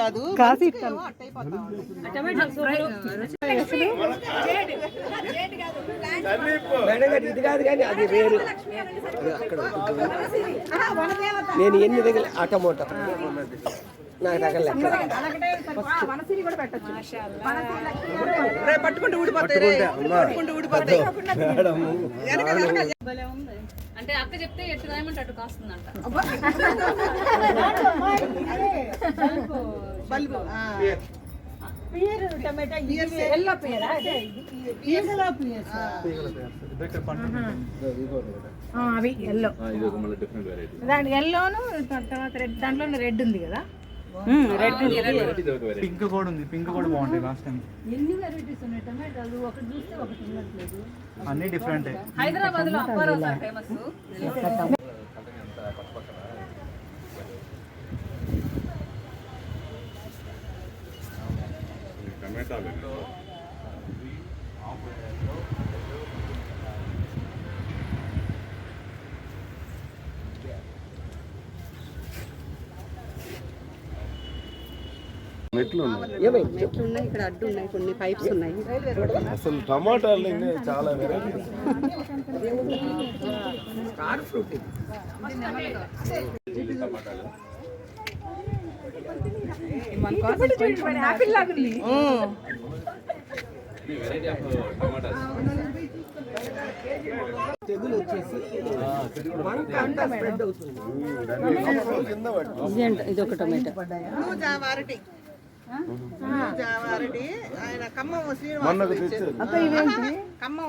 కాదు ఇది కాదు కానీ అది వేరు. నేను ఎన్ని దగ్గర ఆ టమోటా నాకు తగలే పట్టుకుంటూ ఊడిపోతాయి. అంటే అక్క చెప్తే ఎట్టు రాయమంటే అటు కాస్తుందంట. అవి ఎల్లో, దాని ఎల్లోను దాంట్లో రెడ్ ఉంది కదా, పింక్ కూడా ఉంది. పింక్ కూడా బాగుంటాయి. లాస్ట్ టైం ఎన్ని వెరైటీస్ ఉన్నాయి టమాటాలు, ఒకటి చూస్తే ఒకటి ఉండట్లేదు. అన్ని డిఫరెంట్. హైదరాబాద్ లో అప్పారావు సార్ ఫేమస్. మెట్లు ఉన్నాయి, ఇక్కడ అడ్డు ఉన్నాయి, కొన్ని పైప్స్ ఉన్నాయి. అసలు టమాటాలు చాలా వెరైటీస్. స్టార్ ఫ్రూట్ యాపిల్ లాగా ఉంది. తెగులు వచ్చేసి స్ప్రెడ్ అవుతుంది. ఇది ఒక టమాటా జావారటి ఆయన ఖమ్మం శ్రీనివాస ఖమ్మం